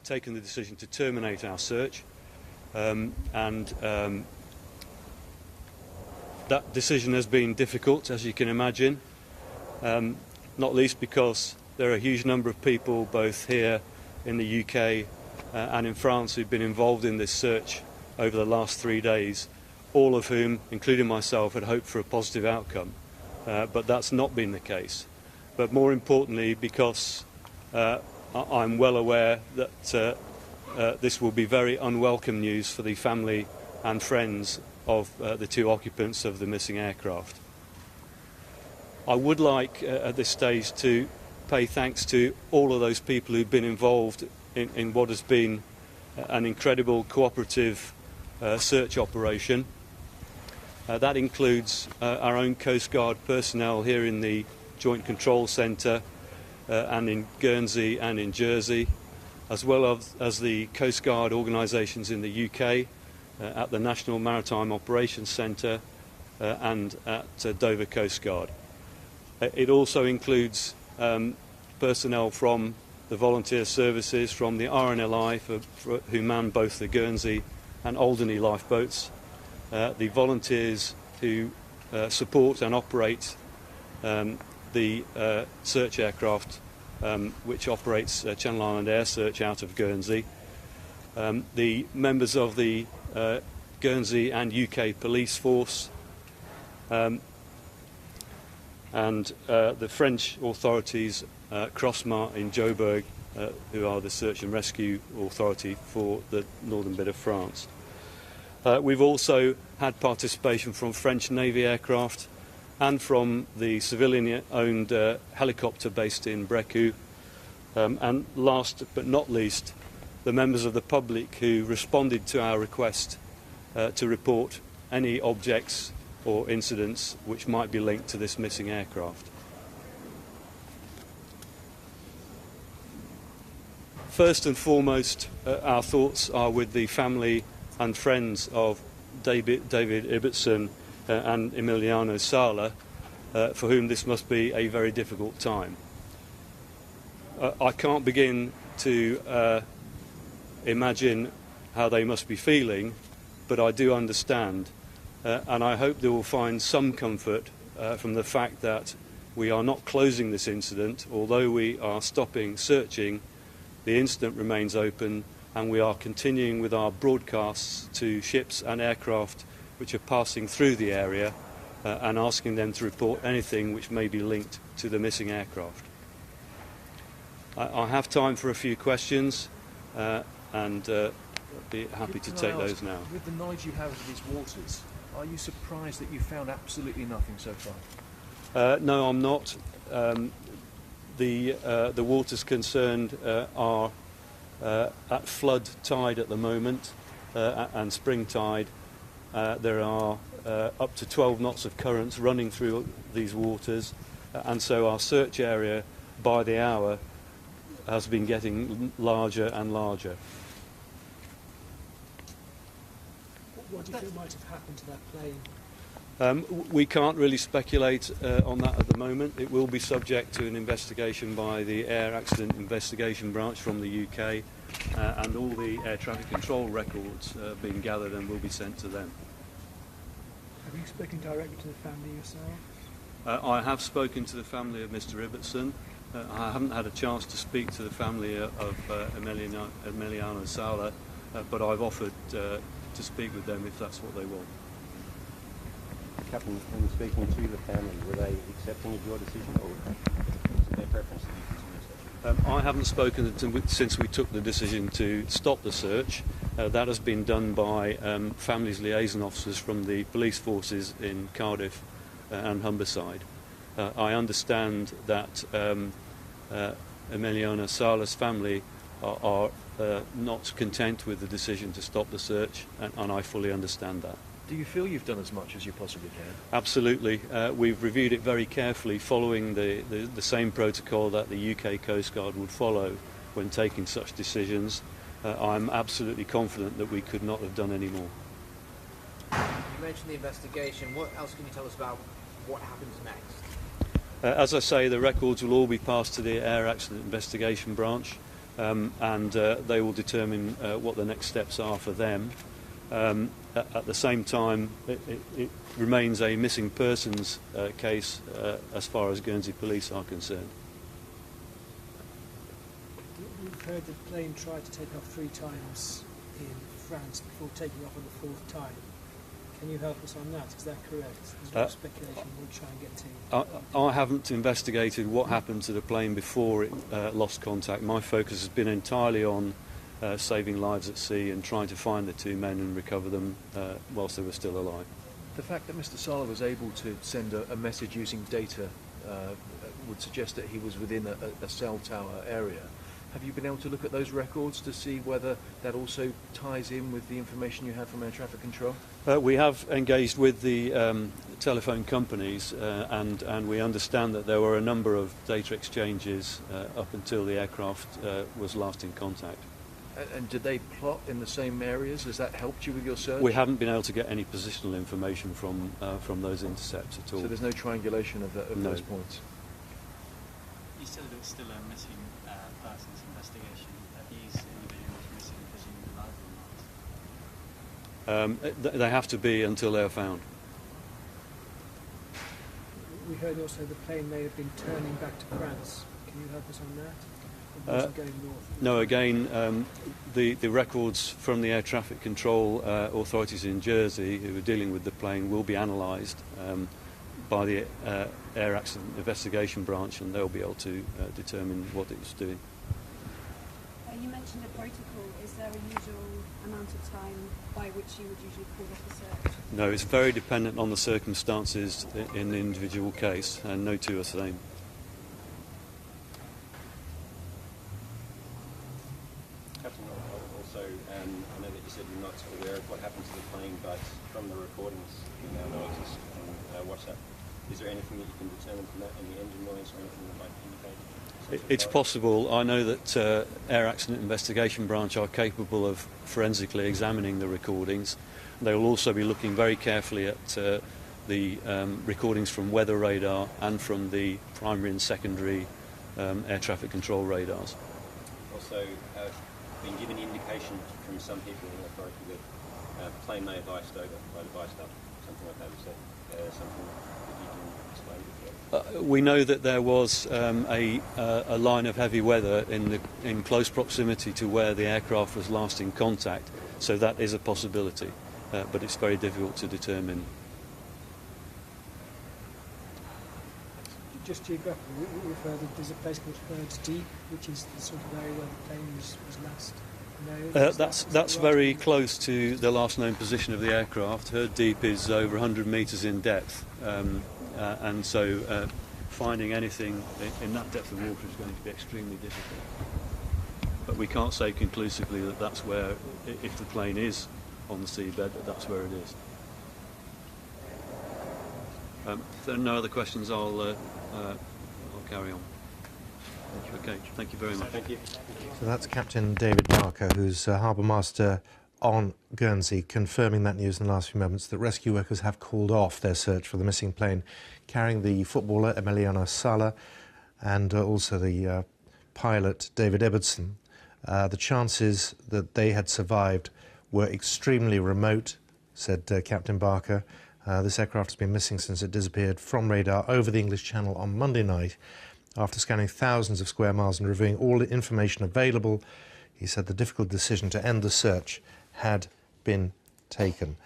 taken the decision to terminate our search, that decision has been difficult, as you can imagine, not least because there are a huge number of people both here in the UK and in France who've been involved in this search over the last 3 days, all of whom, including myself, had hoped for a positive outcome. But that's not been the case. But more importantly, because I'm well aware that this will be very unwelcome news for the family and friends of the 2 occupants of the missing aircraft. I would like at this stage to pay thanks to all of those people who've been involved in what has been an incredible cooperative search operation. That includes our own Coast Guard personnel here in the Joint Control Centre and in Guernsey and in Jersey, as well as the Coast Guard organisations in the UK at the National Maritime Operations Centre and at Dover Coast Guard. It also includes personnel from the volunteer services, from the RNLI who man both the Guernsey and Alderney lifeboats, the volunteers who support and operate the search aircraft which operates Channel Island Air Search out of Guernsey, the members of the Guernsey and UK police force, and the French authorities, Crossmar in Joburg, who are the search and rescue authority for the northern bit of France. We've also had participation from French Navy aircraft and from the civilian-owned helicopter based in Brécourt, and last but not least, the members of the public who responded to our request to report any objects or incidents which might be linked to this missing aircraft. First and foremost, our thoughts are with the family and friends of David Ibbotson and Emiliano Sala, for whom this must be a very difficult time. I can't begin to imagine how they must be feeling, but I do understand, and I hope they will find some comfort from the fact that we are not closing this incident. Although we are stopping searching, the incident remains open, and we are continuing with our broadcasts to ships and aircraft which are passing through the area and asking them to report anything which may be linked to the missing aircraft. I have time for a few questions and be happy to take those now. With the knowledge you have of these waters, are you surprised that you found absolutely nothing so far? No, I'm not. The waters concerned are at flood tide at the moment and spring tide. There are up to 12 knots of currents running through these waters, and so our search area by the hour has been getting larger and larger. What do you think might have happened to that plane? We can't really speculate on that at the moment. It will be subject to an investigation by the Air Accident Investigation Branch from the UK, and all the air traffic control records being gathered and will be sent to them. Have you spoken directly to the family yourself? I have spoken to the family of Mr. Ibbotson. I haven't had a chance to speak to the family of Emiliano Sala, but I've offered to speak with them if that's what they want. Captain, when speaking to the family, were they accepting of your decision, or was it their preference to continue searching? I haven't spoken to them since we took the decision to stop the search. That has been done by families liaison officers from the police forces in Cardiff and Humberside. I understand that Emiliano Sala's family are not content with the decision to stop the search, and I fully understand that. Do you feel you've done as much as you possibly can? Absolutely. We've reviewed it very carefully, following the same protocol that the UK Coast Guard would follow when taking such decisions. I'm absolutely confident that we could not have done any more. You mentioned the investigation. What else can you tell us about what happens next? As I say, the records will all be passed to the Air Accident Investigation Branch. and they will determine what the next steps are for them. At the same time, it remains a missing persons case as far as Guernsey police are concerned. We've heard the plane tried to take off 3 times in France before taking off on the 4th time. Can you help us on that? Is that correct? There's a lot of speculation. We'll try and get to. I haven't investigated what happened to the plane before it lost contact. My focus has been entirely on saving lives at sea and trying to find the 2 men and recover them whilst they were still alive. The fact that Mr. Sala was able to send a message using data would suggest that he was within a cell tower area. Have you been able to look at those records to see whether that also ties in with the information you had from air traffic control? We have engaged with the telephone companies and we understand that there were a number of data exchanges up until the aircraft was last in contact. And did they plot in the same areas? Has that helped you with your search? We haven't been able to get any positional information from those intercepts at all. So there's no triangulation of No. those points? You said it was still a missing persons investigation. Are these individuals missing presumably alive or not? They have to be until they are found. We heard also the plane may have been turning back to France. Can you help us on that? It wasn't going north. No, again, the records from the air traffic control authorities in Jersey who are dealing with the plane will be analysed by the Air Accident Investigation Branch, and they'll be able to determine what it was doing. You mentioned a protocol. Is there a usual amount of time by which you would usually call off a search? No, it's very dependent on the circumstances in the individual case, and no 2 are the same. Captain, also, I know that you said you're not aware of what happened to the plane, but from the recordings you now know exist on WhatsApp, is there anything that you can determine from that, any engine noise or anything that might indicate? It's possible. I know that Air Accident Investigation Branch are capable of forensically examining the recordings. They will also be looking very carefully at the recordings from weather radar and from the primary and secondary air traffic control radars. Also, been given indication from some people in the authority that the plane may have iced over, might have iced up, something like that. Is that something that you can explain? We know that there was a line of heavy weather in close proximity to where the aircraft was last in contact, so that is a possibility, but it's very difficult to determine. Just geographically, we've heard that there's a place called Herd's Deep, which is the sort of area where the plane was last known. That's very close to the last known position of the aircraft. Herd Deep is over 100 metres in depth, and so finding anything in that depth of water is going to be extremely difficult. But we can't say conclusively that that's where, if the plane is on the seabed, that's where it is. If there are no other questions, I'll carry on. Okay, thank you very much. Thank you. So that's Captain David Barker, who's Harbour Master on Guernsey, confirming that news in the last few moments that rescue workers have called off their search for the missing plane carrying the footballer Emiliano Sala and also the pilot David Ebbetson. The chances that they had survived were extremely remote, said Captain Barker. This aircraft has been missing since it disappeared from radar over the English Channel on Monday night. After scanning thousands of square miles and reviewing all the information available, he said the difficult decision to end the search had been taken.